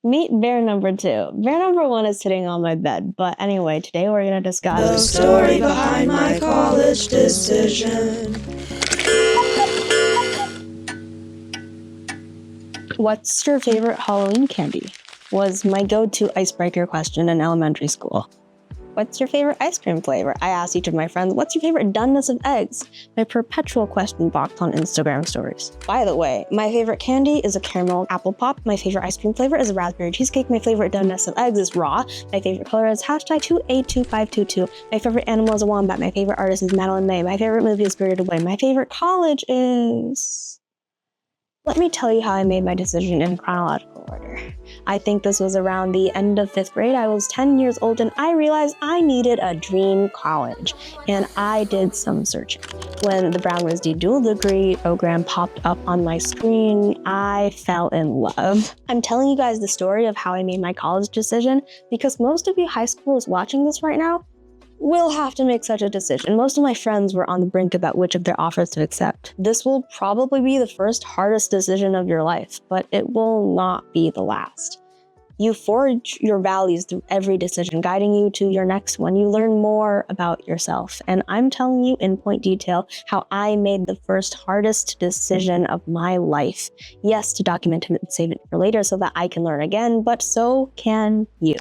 Meet bear number 2. Bear number 1 is sitting on my bed, but anyway, today we're going to discuss the story behind my college decision. What's your favorite Halloween candy? Was my go-to icebreaker question in elementary school. What's your favorite ice cream flavor? I asked each of my friends, what's your favorite doneness of eggs? My perpetual question box on Instagram stories. By the way, my favorite candy is a caramel apple pop. My favorite ice cream flavor is a raspberry cheesecake. My favorite doneness of eggs is raw. My favorite color is #2A2522. My favorite animal is a wombat. My favorite artist is Madeline May. My favorite movie is Spirited Away. My favorite college is... Let me tell you how I made my decision in chronological order. I think this was around the end of 5th grade. I was 10 years old and I realized I needed a dream college. And I did some searching. When the Brown RISD dual degree program popped up on my screen, I fell in love. I'm telling you guys the story of how I made my college decision because most of you high schoolers watching this right now will have to make such a decision. Most of my friends were on the brink about which of their offers to accept. This will probably be the first hardest decision of your life, but it will not be the last. You forge your values through every decision, guiding you to your next one. You learn more about yourself. And I'm telling you in point detail how I made the first hardest decision of my life. Yes, to document it and save it for later so that I can learn again, but so can you.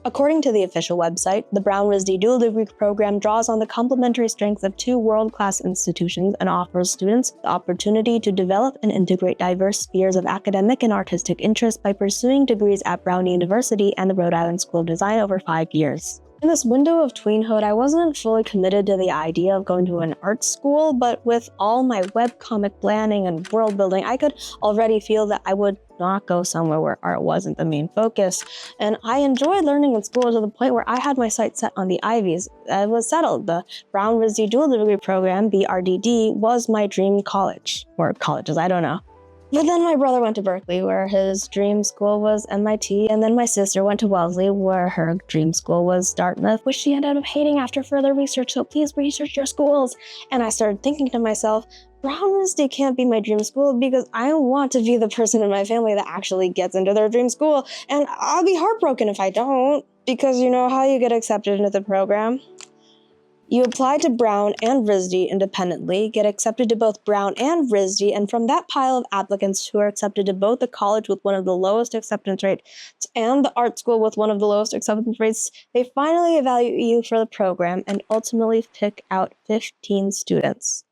According to the official website, the Brown RISD dual degree program draws on the complementary strengths of 2 world-class institutions and offers students the opportunity to develop and integrate diverse spheres of academic and artistic interest by pursuing degrees at Brown University and the Rhode Island School of Design over 5 years. In this window of tweenhood, I wasn't fully committed to the idea of going to an art school, but with all my webcomic planning and world building, I could already feel that I would not go somewhere where art wasn't the main focus. And I enjoyed learning in school to the point where I had my sights set on the Ivies. It was settled. The Brown RISD dual degree program, BRDD, was my dream college. Or colleges, I don't know. But then my brother went to Berkeley, where his dream school was MIT, and then my sister went to Wellesley, where her dream school was Dartmouth, which she ended up hating after further research, so please research your schools. And I started thinking to myself, Brown RISD can't be my dream school because I want to be the person in my family that actually gets into their dream school, and I'll be heartbroken if I don't, because you know how you get accepted into the program? You apply to Brown and RISD independently, get accepted to both Brown and RISD, and from that pile of applicants who are accepted to both the college with one of the lowest acceptance rates and the art school with one of the lowest acceptance rates, they finally evaluate you for the program and ultimately pick out 15 students.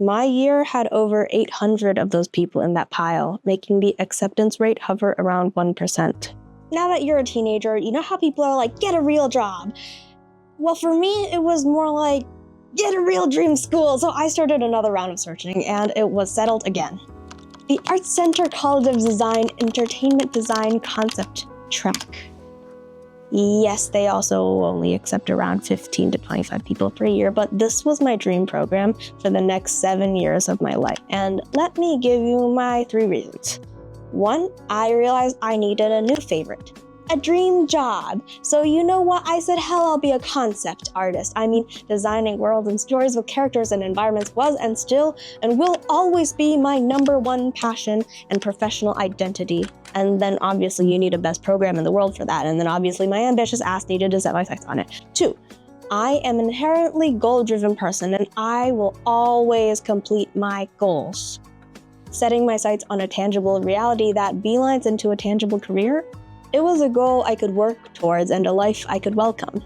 My year had over 800 of those people in that pile, making the acceptance rate hover around 1%. Now that you're a teenager, you know how people are like, get a real job. Well, for me, it was more like, get a real dream school. So I started another round of searching, and it was settled again. The Arts Center College of Design Entertainment Design Concept Track. Yes, they also only accept around 15 to 25 people per year, but this was my dream program for the next 7 years of my life. And let me give you my 3 reasons. 1, I realized I needed a new favorite. A dream job. So you know what? I said, hell, I'll be a concept artist. I mean, designing worlds and stories with characters and environments was and still and will always be my #1 passion and professional identity. And then obviously you need a best program in the world for that. And then obviously my ambitious ass needed to set my sights on it. 2, I am an inherently goal-driven person and I will always complete my goals. Setting my sights on a tangible reality that beelines into a tangible career, it was a goal I could work towards and a life I could welcome.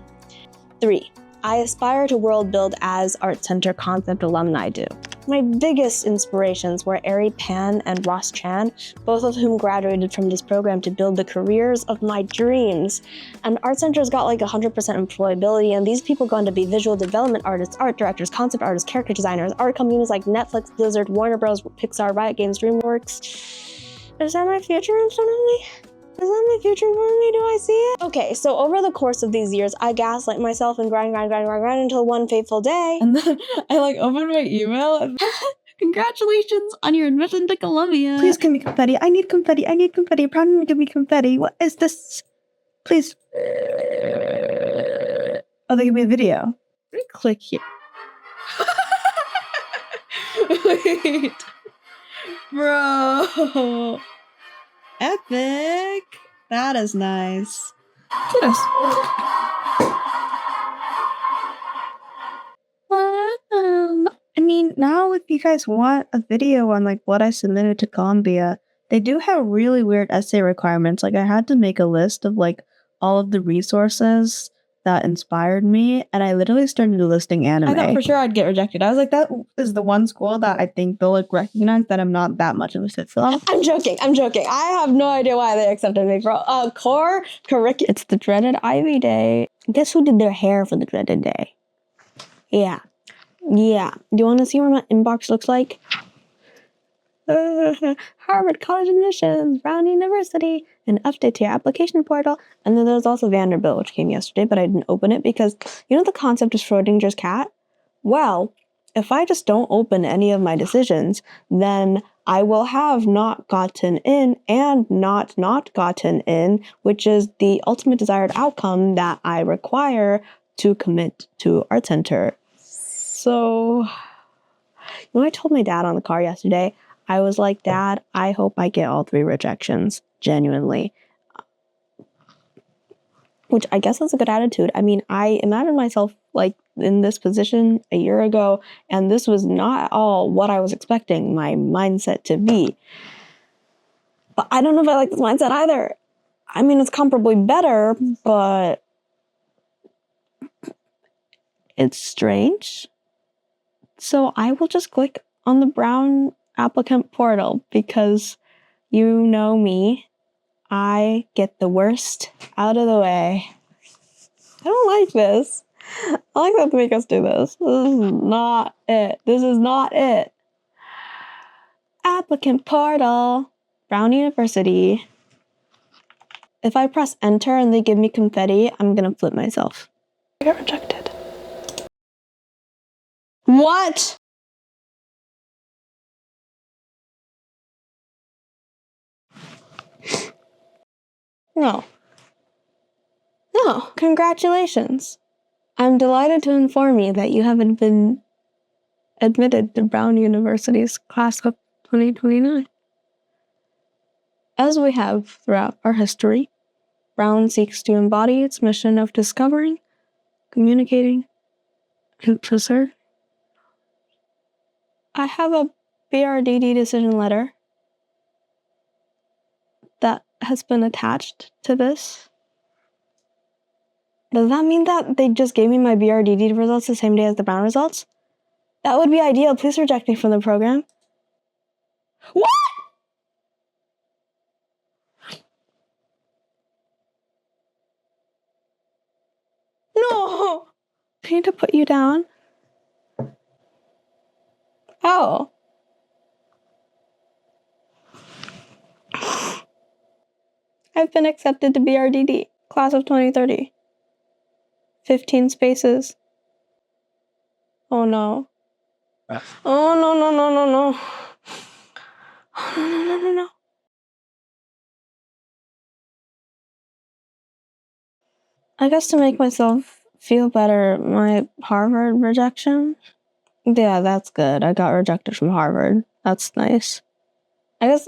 3, I aspire to world build as Art Center Concept alumni do. My biggest inspirations were Ari Pan and Ross Chan, both of whom graduated from this program to build the careers of my dreams. And Art Center's got like 100% employability, and these people go on to be visual development artists, art directors, concept artists, character designers, art companies like Netflix, Blizzard, Warner Bros., Pixar, Riot Games, DreamWorks. Is that my future in front of me? Is that my future for me? Do I see it? Okay, so over the course of these years, I gaslight myself and grind until one fateful day. And then I opened my email and congratulations on your admission to Columbia. Please give me confetti. I need confetti. I need confetti. Proud give me confetti. What is this? Please. Oh, they give me a video. Let me click here. Wait. Bro. Epic. That is nice. Kudos. I mean, now if you guys want a video on like what I submitted to Columbia, they do have really weird essay requirements. Like I had to make a list of like all of the resources that inspired me, and I literally started listing anime. I thought for sure I'd get rejected. I was like, that is the one school that I think they'll like recognize that I'm not that much of a fit film. I'm joking. I have no idea why they accepted me for core curriculum. It's the dreaded Ivy Day. Guess who did their hair for the dreaded day? Yeah. Do you want to see what my inbox looks like? Harvard College admissions, Brown University, an update to your application portal, and then there's also Vanderbilt, which came yesterday, but I didn't open it because you know the concept of Schrodinger's cat? Well, if I just don't open any of my decisions, then I will have not gotten in and not gotten in, which is the ultimate desired outcome that I require to commit to Art Center. So, I told my dad on the car yesterday, I was like, Dad, I hope I get all 3 rejections, genuinely. Which I guess is a good attitude. I mean, I imagined myself like in this position a year ago, and this was not at all what I was expecting my mindset to be. But I don't know if I like this mindset either. I mean, it's comparably better, but it's strange. So I will just click on the Brown applicant portal because you know me. I get the worst out of the way. I don't like this. I like that to make us do this. This is not it. Applicant portal. Brown University. If I press enter and they give me confetti, I'm gonna flip myself. I got rejected. What? No. Congratulations. I'm delighted to inform you that you haven't been admitted to Brown University's class of 2029. As we have throughout our history, Brown seeks to embody its mission of discovering, communicating, and preserving. I have a BRDD decision letter that has been attached to this. Does that mean that they just gave me my BRDD results the same day as the Brown results? That would be ideal. Please reject me from the program. What? No! I need to put you down. Oh. I've been accepted to BRDD, class of 2030. 15 spaces. Oh no. Oh no. Oh no. I guess to make myself feel better, my Harvard rejection. Yeah, that's good. I got rejected from Harvard. That's nice. I guess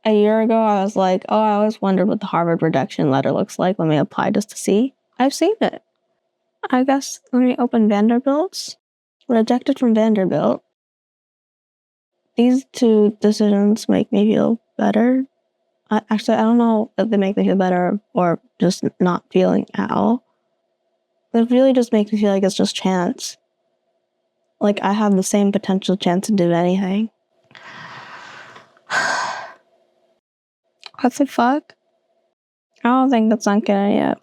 a year ago I was like, oh, I always wondered what the Harvard rejection letter looks like. Let me apply just to see. I've seen it. I guess let me open Vanderbilt's. Rejected from Vanderbilt. These 2 decisions make me feel better. Actually, I don't know if they make me feel better or just not feeling at all. It really just makes me feel like it's just chance. Like I have the same potential chance to do anything. What the fuck? I don't think that's sunk in yet.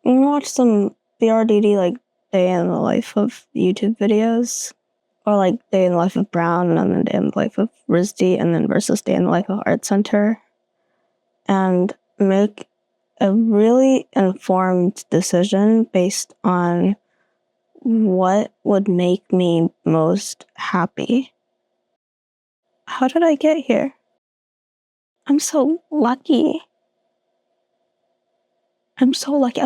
I'm gonna watch some BRDD like day in the life of YouTube videos. Or like day in the life of Brown and then day in the life of RISD and then versus day in the life of Art Center. And make a really informed decision based on what would make me most happy. How did I get here? I'm so lucky. I'm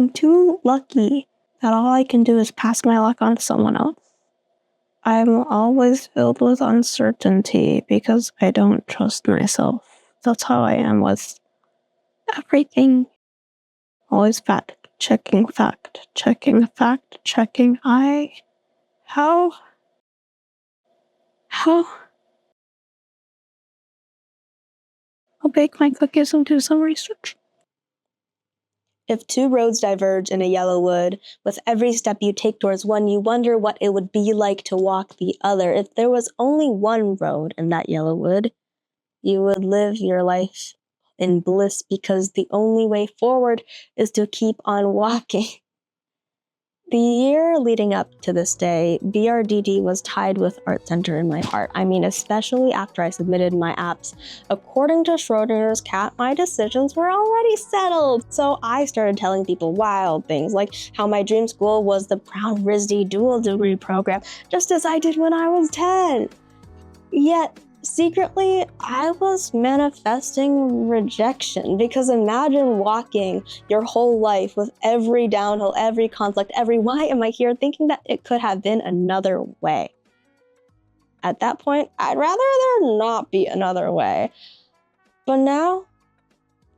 too lucky that all I can do is pass my luck on to someone else. I'm always filled with uncertainty because I don't trust myself. That's how I am with everything. Always fact checking. How? I'll bake my cookies and do some research. If two roads diverge in a yellow wood, with every step you take towards one, you wonder what it would be like to walk the other. If there was only one road in that yellow wood, you would live your life in bliss because the only way forward is to keep on walking. The year leading up to this day, BRDD was tied with Art Center in my heart. I mean, especially after I submitted my apps. According to Schrodinger's cat, my decisions were already settled. So I started telling people wild things, like how my dream school was the Brown RISD dual degree program, just as I did when I was 10. Yet, secretly, I was manifesting rejection, because imagine walking your whole life with every downhill, every conflict, every why am I here, thinking that it could have been another way. At that point, I'd rather there not be another way. But now,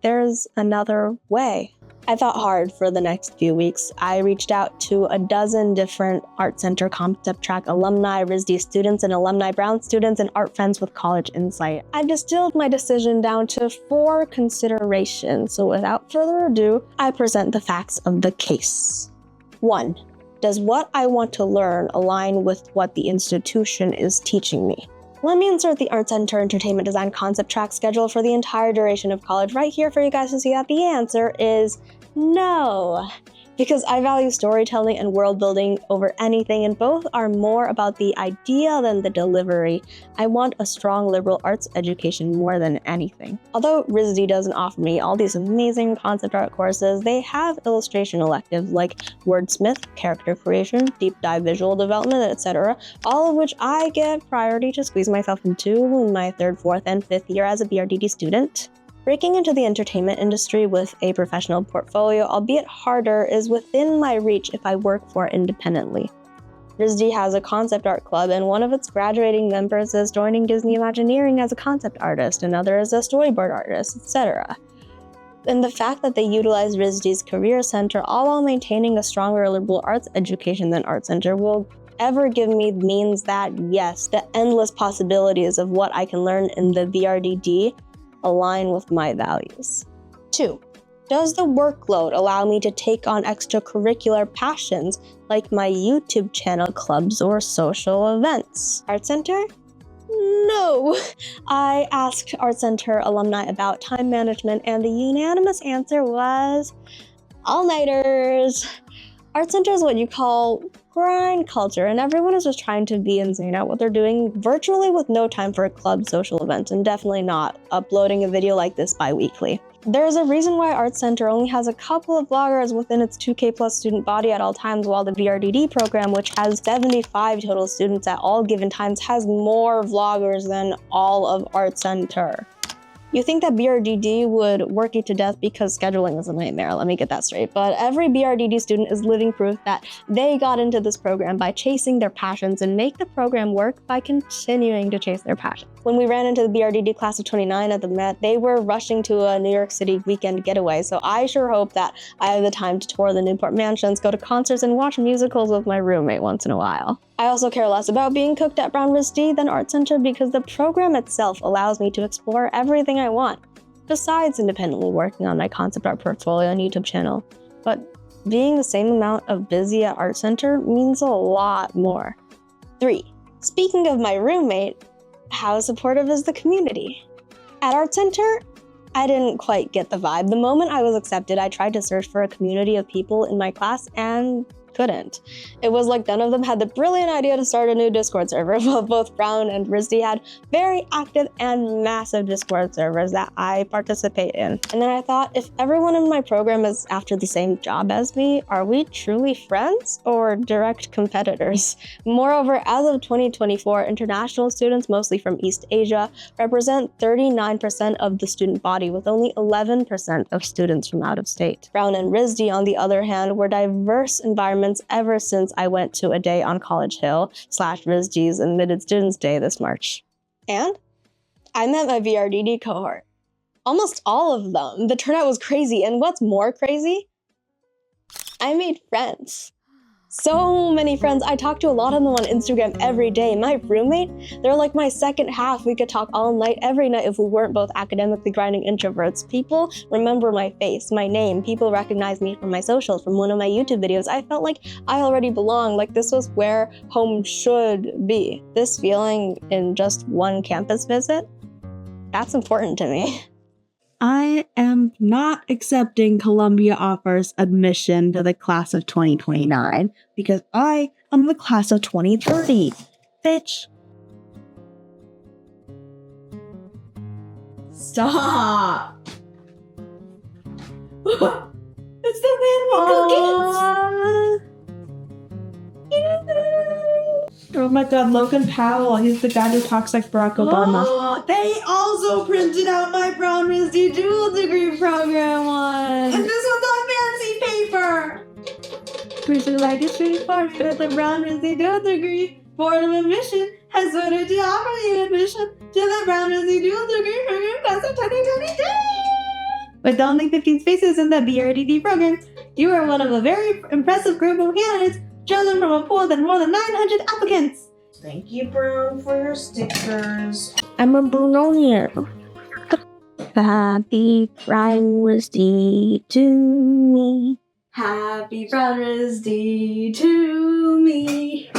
there's another way. I thought hard for the next few weeks. I reached out to a dozen different Art Center concept track alumni, RISD students, and alumni Brown students, and art friends with college insight. I distilled my decision down to 4 considerations. So without further ado, I present the facts of the case. 1. Does what I want to learn align with what the institution is teaching me? Let me insert the Art Center Entertainment Design concept track schedule for the entire duration of college right here for you guys to see that the answer is no. Because I value storytelling and world building over anything, and both are more about the idea than the delivery. I want a strong liberal arts education more than anything. Although RISD doesn't offer me all these amazing concept art courses, they have illustration electives like wordsmith, character creation, deep dive visual development, etc., all of which I get priority to squeeze myself into in my 3rd, 4th, and 5th year as a BRDD student. Breaking into the entertainment industry with a professional portfolio, albeit harder, is within my reach if I work for it independently. RISD has a concept art club, and one of its graduating members is joining Disney Imagineering as a concept artist, another as a storyboard artist, etc. And the fact that they utilize RISD's career center, all while maintaining a stronger liberal arts education than Art Center, will ever give me means that, yes, the endless possibilities of what I can learn in the BRDD align with my values. 2. Does the workload allow me to take on extracurricular passions like my YouTube channel, clubs, or social events? Art Center? No. I asked Art Center alumni about time management, and the unanimous answer was all-nighters. Art Center is what you call grind culture, and everyone is just trying to be insane at what they're doing virtually with no time for a club social event, and definitely not uploading a video like this bi-weekly. There's a reason why Art Center only has a couple of vloggers within its 2K plus student body at all times, while the BRDD program, which has 75 total students at all given times, has more vloggers than all of Art Center. You think that BRDD would work you to death because scheduling is a nightmare, let me get that straight. But every BRDD student is living proof that they got into this program by chasing their passions and make the program work by continuing to chase their passions. When we ran into the BRDD class of 29 at the Met, they were rushing to a New York City weekend getaway, so I sure hope that I have the time to tour the Newport mansions, go to concerts, and watch musicals with my roommate once in a while. I also care less about being cooked at Brown RISD than Art Center because the program itself allows me to explore everything I want, besides independently working on my concept art portfolio and YouTube channel. But being the same amount of busy at Art Center means a lot more. 3. Speaking of my roommate, how supportive is the community? At Art Center, I didn't quite get the vibe. The moment I was accepted, I tried to search for a community of people in my class and couldn't. It was like none of them had the brilliant idea to start a new Discord server, while both Brown and RISD had very active and massive Discord servers that I participate in. And then I thought, if everyone in my program is after the same job as me, are we truly friends or direct competitors? Moreover, as of 2024, international students, mostly from East Asia, represent 39% of the student body, with only 11% of students from out of state. Brown and RISD, on the other hand, were diverse environments ever since I went to a day on College Hill / RISD's Admitted Students Day this March. And I met my BRDD cohort. Almost all of them. The turnout was crazy. And what's more crazy? I made friends. So many friends. I talk to a lot of them on Instagram every day. My roommate, they're like my second half. We could talk all night, every night if we weren't both academically grinding introverts. People remember my face, my name. People recognize me from my socials, from one of my YouTube videos. I felt like I already belonged, like this was where home should be. This feeling in just one campus visit, that's important to me. I am not accepting Columbia offers admission to the class of 2029 because I am the class of 2030. Bitch. Stop. It's the man with cookies. Oh my god, Logan Powell. He's the guy who talks like Barack Obama. Oh, they also printed out my Brown RISD dual degree program one. And this one's on fancy paper. Crucial legacy for the Brown RISD dual degree. Board of Admission has voted to offer you admission to the Brown RISD dual degree program class of 2022. With only 15 spaces in the BRDD program, you are one of a very impressive group of candidates chosen from a pool of more than 900 applicants. Thank you, Brown, for your stickers. I'm a Brunonian. Happy Brown RISD to me. Happy Brown RISD to me.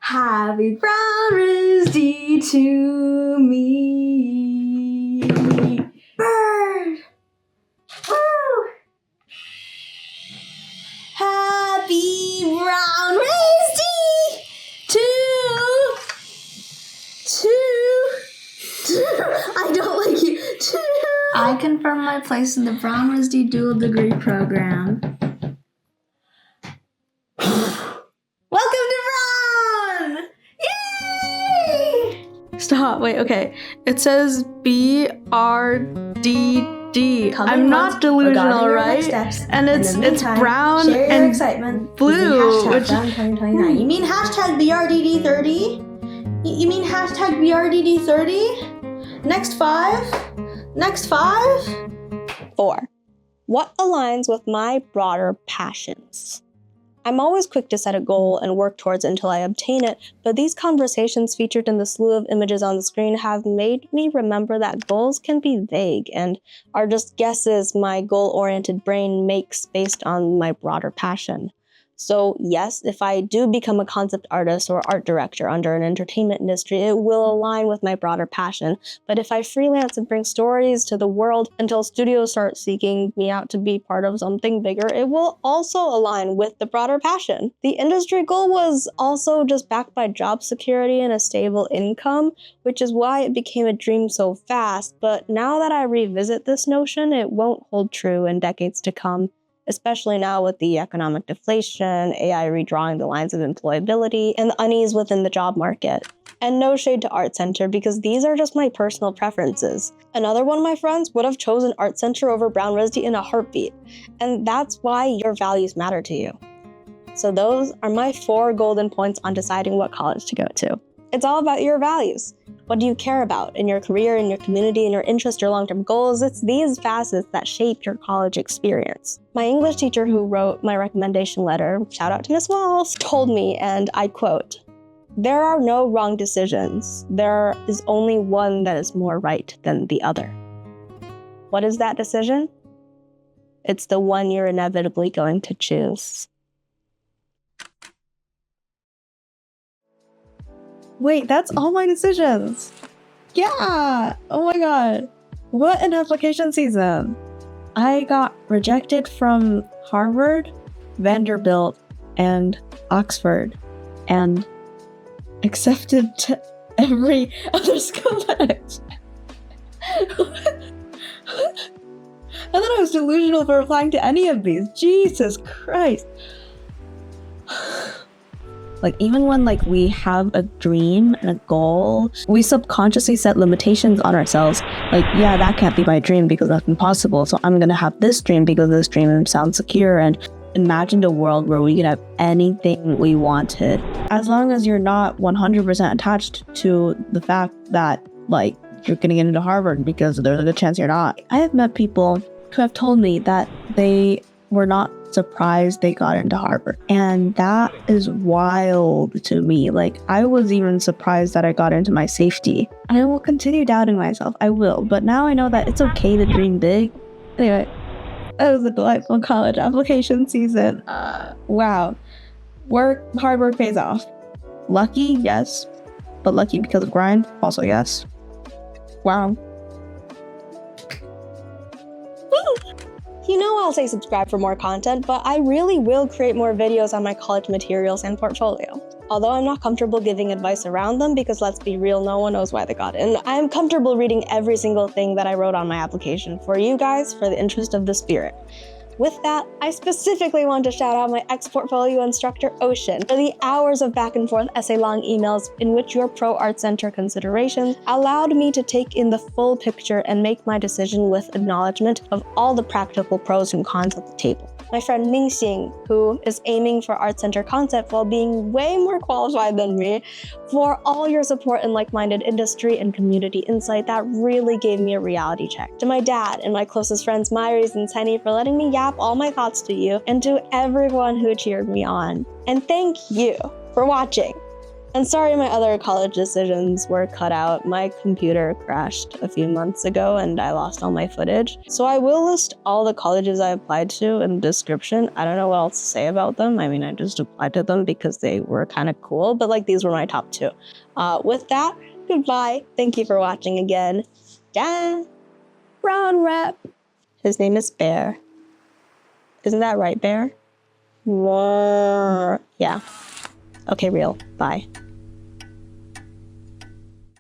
Happy Brown RISD to me. Bird! Woo! Happy Brown RISD to I don't like you. I confirm my place in the Brown RISD dual degree program. Welcome to Brown! Yay! Stop, wait, okay. It says BRDD. I'm not delusional, right? And it's brown and excitement blue. Which Brown 2029. You mean hashtag BRDD 30? You mean hashtag BRDD 30? Next 5? Next 5? 4. What aligns with my broader passions? I'm always quick to set a goal and work towards it until I obtain it, but these conversations featured in the slew of images on the screen have made me remember that goals can be vague and are just guesses my goal-oriented brain makes based on my broader passion. So yes, if I do become a concept artist or art director under an entertainment industry, it will align with my broader passion. But if I freelance and bring stories to the world until studios start seeking me out to be part of something bigger, it will also align with the broader passion. The industry goal was also just backed by job security and a stable income, which is why it became a dream so fast. But now that I revisit this notion, it won't hold true in decades to come. Especially now with the economic deflation, AI redrawing the lines of employability, and the unease within the job market. And no shade to Art Center, because these are just my personal preferences. Another one of my friends would have chosen Art Center over Brown RISD in a heartbeat. And that's why your values matter to you. So those are my 4 golden points on deciding what college to go to. It's all about your values. What do you care about in your career, in your community, in your interests, your long-term goals? It's these facets that shape your college experience. My English teacher who wrote my recommendation letter, shout out to Miss Walls, told me, and I quote, "There are no wrong decisions. There is only one that is more right than the other." What is that decision? It's the one you're inevitably going to choose. Wait, that's all my decisions. Yeah. Oh my god. What an application season. I got rejected from Harvard, Vanderbilt, and Oxford, and accepted to every other school that I thought I was delusional for applying to any of these. Jesus Christ. Like, even when, like, we have a dream and a goal, we subconsciously set limitations on ourselves. Like, yeah, that can't be my dream because that's impossible. So I'm gonna have this dream because this dream sounds secure. And imagine a world where we could have anything we wanted. As long as you're not 100% attached to the fact that, like, you're going to get into Harvard because there's a good chance you're not. I have met people who have told me that they were not surprised they got into Harvard. And that is wild to me. Like, I was even surprised that I got into my safety. And I will continue doubting myself. I will. But now I know that it's okay to dream big. Anyway, that was a delightful college application season. Wow. Hard work pays off. Lucky, yes. But lucky because of grind, also yes. Wow. You know I'll say subscribe for more content, but I really will create more videos on my college materials and portfolio. Although I'm not comfortable giving advice around them because let's be real, no one knows why they got in, I'm comfortable reading every single thing that I wrote on my application for you guys for the interest of the spirit. With that, I specifically want to shout out my ex-portfolio instructor, Ocean, for the hours of back and forth essay-long emails in which your Pro Art Center considerations allowed me to take in the full picture and make my decision with acknowledgement of all the practical pros and cons at the table. My friend Mingxing, who is aiming for Art Center concept while being way more qualified than me, for all your support and like-minded industry and community insight that really gave me a reality check. To my dad and my closest friends Myries and Tenny for letting me yap all my thoughts to you, and to everyone who cheered me on. And thank you for watching. And sorry my other college decisions were cut out. My computer crashed a few months ago and I lost all my footage. So I will list all the colleges I applied to in the description. I don't know what else to say about them. I mean, I just applied to them because they were kind of cool, but like these were my top 2. With that, goodbye. Thank you for watching again. Yeah. Brown rep. His name is Bear. Isn't that right, Bear? Yeah. Okay, real. Bye.